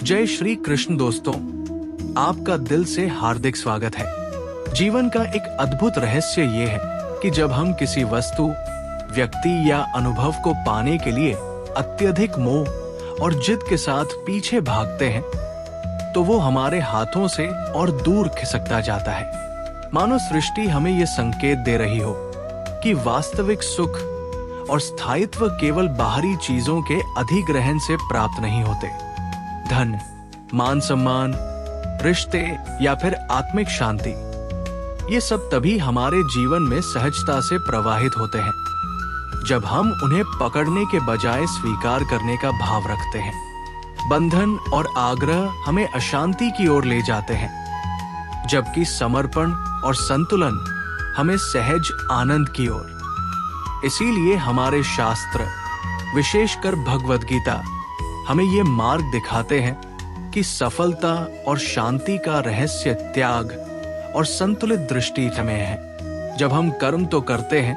जय श्री कृष्ण दोस्तों, आपका दिल से हार्दिक स्वागत है। जीवन का एक अद्भुत रहस्य ये है कि जब हम किसी वस्तु, व्यक्ति या अनुभव को पाने के लिए अत्यधिक मोह और जिद के साथ पीछे भागते हैं, तो वो हमारे हाथों से और दूर खिसकता जाता है। मानो सृष्टि हमें ये संकेत दे रही हो कि वास्तविक सुख और स्थायित्व केवल बाहरी चीजों के अधिग्रहण से प्राप्त नहीं होते। धन, मान सम्मान, रिश्ते या फिर आत्मिक शांति, ये सब तभी हमारे जीवन में सहजता से प्रवाहित होते हैं जब हम उन्हें पकड़ने के बजाय स्वीकार करने का भाव रखते हैं। बंधन और आग्रह हमें अशांति की ओर ले जाते हैं, जबकि समर्पण और संतुलन हमें सहज आनंद की ओर। इसीलिए हमारे शास्त्र, विशेषकर भगवद गीता, हमें ये मार्ग दिखाते हैं कि सफलता और शांति का रहस्य त्याग और संतुलित दृष्टि में है। जब हम कर्म तो करते हैं,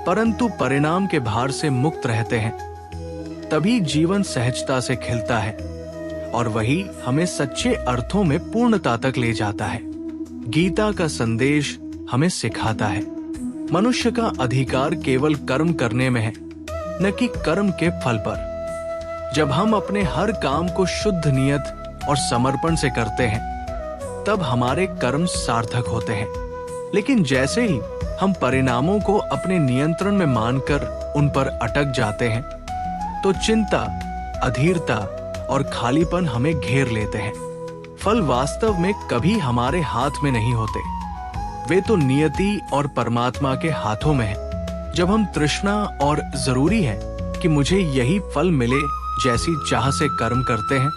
परंतु परिणाम के भार से मुक्त रहते हैं, तभी जीवन सहजता से खिलता है और वही हमें सच्चे अर्थों में पूर्णता तक ले जाता है। गीता का संदेश हमें सिखाता है, मनुष्य का अधिकार केवल कर्म करने में है, न कि कर्म के फल पर। जब हम अपने हर काम को शुद्ध नियत और समर्पण से करते हैं, तब हमारे कर्म सार्थक होते हैं। लेकिन जैसे ही हम परिणामों को अपने नियंत्रण में मानकर उन पर अटक जाते हैं, तो चिंता, अधीरता और खालीपन हमें घेर लेते हैं। फल वास्तव में कभी हमारे हाथ में नहीं होते, वे तो नियति और परमात्मा के हाथों में है। जब हम तृष्णा और जरूरी है कि मुझे यही फल मिले जैसी चाह से कर्म करते हैं,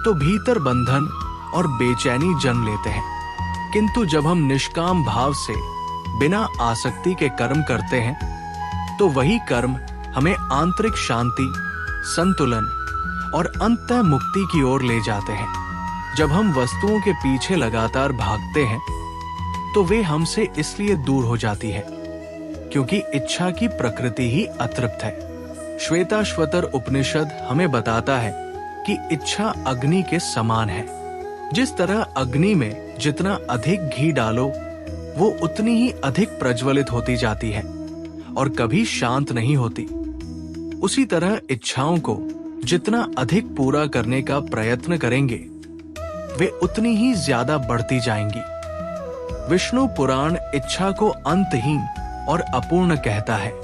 तो भीतर बंधन और बेचैनी जन्म लेते हैं। किंतु जब हम निष्काम भाव से बिना आसक्ति के कर्म करते हैं, तो वही कर्म हमें आंतरिक शांति, संतुलन और अंतः मुक्ति की ओर ले जाते हैं। जब हम वस्तुओं के पीछे लगातार भागते हैं, तो वे हमसे इसलिए दूर हो जाती है क्योंकि इच्छा की प्रकृति ही अतृप्त है। श्वेताश्वतर उपनिषद हमें बताता है कि इच्छा अग्नि के समान है। जिस तरह अग्नि में जितना अधिक घी डालो, वो उतनी ही अधिक प्रज्वलित होती जाती है और कभी शांत नहीं होती। उसी तरह इच्छाओं को जितना अधिक पूरा करने का प्रयत्न करेंगे, वे उतनी ही ज्यादा बढ़ती जाएंगी। विष्णु पुराण इच्छा को अंतहीन और अपूर्ण कहता है।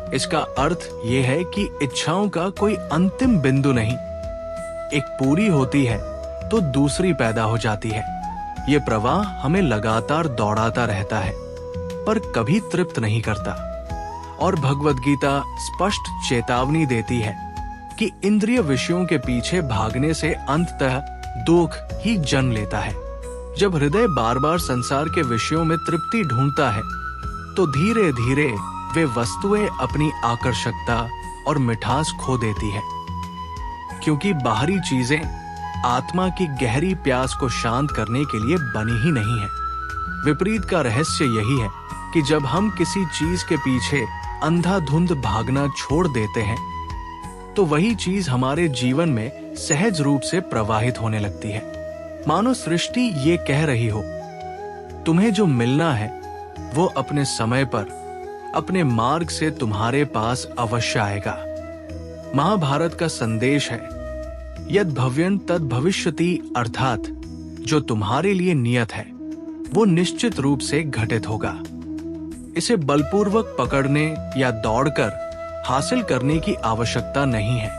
इसका अर्थ यह है कि इच्छाओं का कोई अंतिम बिंदु नहीं। एक पूरी होती है तो दूसरी पैदा हो जाती है। ये प्रवाह हमें लगातार दौड़ाता रहता है, पर कभी तृप्त नहीं करता। और भगवद गीता स्पष्ट चेतावनी देती है कि इंद्रिय विषयों के पीछे भागने से अंततः दुख ही जन्म लेता है। जब हृदय बार बार संसार के विषयों में तृप्ति ढूंढता है, तो धीरे धीरे वे वस्तुएं अपनी आकर्षकता और मिठास खो देती है, क्योंकि बाहरी चीजें आत्मा की गहरी प्यास को शांत करने के लिए बनी ही नहीं है। विपरीत का रहस्य यही है कि जब हम किसी चीज के पीछे अंधाधुंध भागना छोड़ देते हैं, तो वही चीज हमारे जीवन में सहज रूप से प्रवाहित होने लगती है। मानो सृष्टि ये कह रही हो, तुम्हें जो मिलना है वो अपने समय पर, अपने मार्ग से तुम्हारे पास अवश्य आएगा। महाभारत का संदेश है, यद भव्यं तद भविष्यति, अर्थात जो तुम्हारे लिए नियत है वो निश्चित रूप से घटित होगा। इसे बलपूर्वक पकड़ने या दौड़कर हासिल करने की आवश्यकता नहीं है।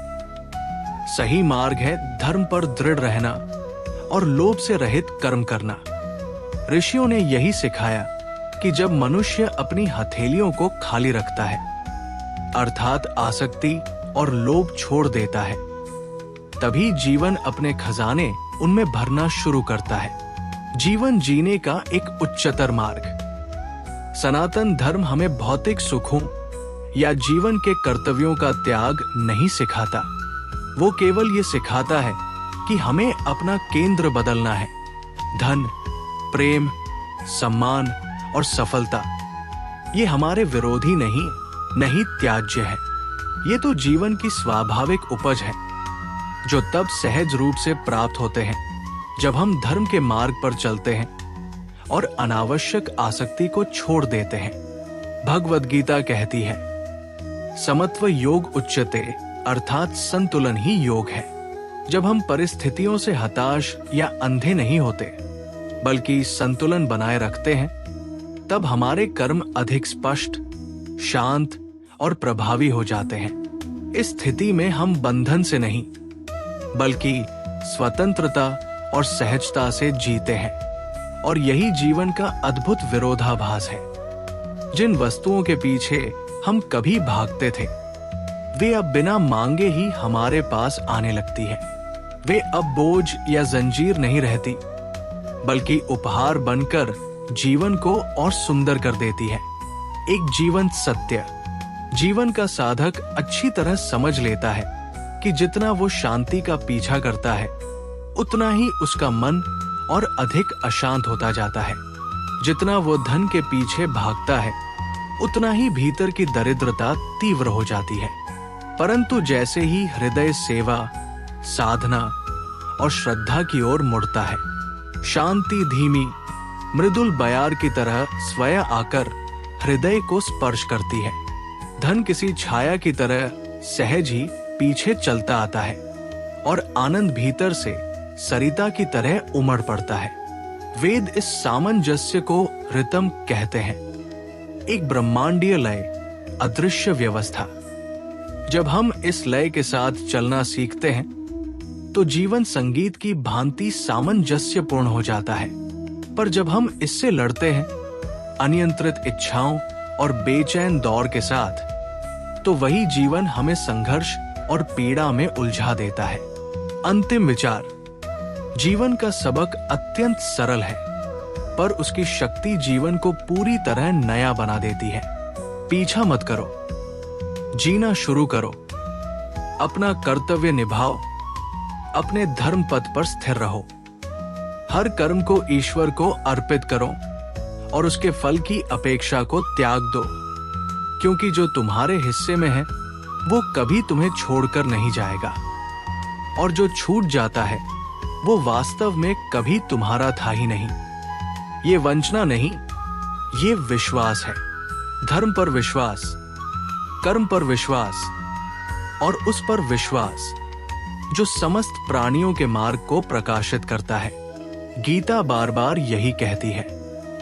सही मार्ग है धर्म पर दृढ़ रहना और लोभ से रहित कर्म करना। ऋषियों ने यही सिखाया कि जब मनुष्य अपनी हथेलियों को खाली रखता है, अर्थात आसक्ति और लोभ छोड़ देता है, तभी जीवन अपने खजाने उनमें भरना शुरू करता है। जीवन जीने का एक उच्चतर मार्ग। सनातन धर्म हमें भौतिक सुखों या जीवन के कर्तव्यों का त्याग नहीं सिखाता। वो केवल ये सिखाता है कि हमें अपना केंद्र बदलना है। धन, प्रेम, सम्मान और सफलता, ये हमारे विरोधी नहीं त्याज्य है। ये तो जीवन की स्वाभाविक उपज है। जो तब सहज रूप से प्राप्त होते हैं जब हम धर्म के मार्ग पर चलते हैं और अनावश्यक आसक्ति को छोड़ देते हैं। भगवद गीता कहती है, समत्व योग उच्यते, अर्थात संतुलन ही योग है। जब हम परिस्थितियों से हताश या अंधे नहीं होते बल्कि संतुलन बनाए रखते हैं, तब हमारे कर्म अधिक स्पष्ट, शांत और प्रभावी हो जाते हैं। इस स्थिति में हम बंधन से नहीं बल्कि स्वतंत्रता और सहजता से जीते हैं, और यही जीवन का अद्भुत विरोधाभास है। जिन वस्तुओं के पीछे हम कभी भागते थे, वे अब बिना मांगे ही हमारे पास आने लगती है। वे अब बोझ या जंजीर नहीं रहती, बल्कि उपहार बनकर जीवन को और सुंदर कर देती है। एक जीवंत सत्य जीवन का साधक अच्छी तरह समझ लेता है कि जितना वो शांति का पीछा करता है, उतना ही उसका मन और अधिक अशांत होता जाता है। जितना वो धन के पीछे भागता है, उतना ही भीतर की दरिद्रता तीव्र हो जाती है। परंतु जैसे ही हृदय सेवा, साधना और श्रद्धा की ओर मुड़ता है, शांति धीमी मृदुल बयार की तरह स्वयं आकर हृदय को स्पर्श करती है। धन किसी छाया की तरह सहज ही पीछे चलता आता है और आनंद भीतर से सरिता की तरह उमड़ पड़ता है। वेद इस सामंजस्य को ऋतम कहते हैं, एक ब्रह्मांडीय लय, अदृश्य व्यवस्था। जब हम इस लय के साथ चलना सीखते हैं तो जीवन संगीत की भांति सामंजस्यपूर्ण हो जाता है। पर जब हम इससे लड़ते हैं, अनियंत्रित इच्छाओं और बेचैन दौड़ के साथ, तो वही जीवन हमें संघर्ष और पीड़ा में उलझा देता है। अंतिम विचार, जीवन का सबक अत्यंत सरल है, पर उसकी शक्ति जीवन को पूरी तरह नया बना देती है। पीछा मत करो, जीना शुरू करो, अपना कर्तव्य निभाओ, अपने धर्म पथ पर स्थिर रहो। हर कर्म को ईश्वर को अर्पित करो और उसके फल की अपेक्षा को त्याग दो, क्योंकि जो तुम्हारे हिस्से में है वो कभी तुम्हें छोड़कर नहीं जाएगा, और जो छूट जाता है वो वास्तव में कभी तुम्हारा था ही नहीं। ये वंचना नहीं, ये विश्वास है। धर्म पर विश्वास, कर्म पर विश्वास और उस पर विश्वास जो समस्त प्राणियों के मार्ग को प्रकाशित करता है। गीता बार बार यही कहती है,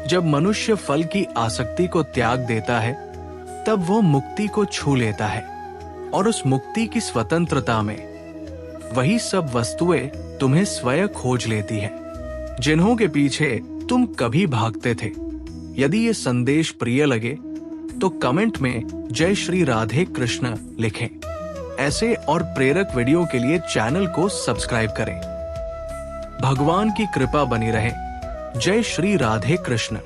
जब मनुष्य फल की आसक्ति को त्याग देता है, तब वो मुक्ति को छू लेता है, और उस मुक्ति की स्वतंत्रता में वही सब वस्तुएं तुम्हें स्वयं खोज लेती है, जिन्हों के पीछे तुम कभी भागते थे। यदि ये संदेश प्रिय लगे तो कमेंट में जय श्री राधे कृष्ण लिखें। ऐसे और प्रेरक वीडियो के लिए चैनल को सब्सक्राइब करें। भगवान की कृपा बनी रहे। जय श्री राधे कृष्ण।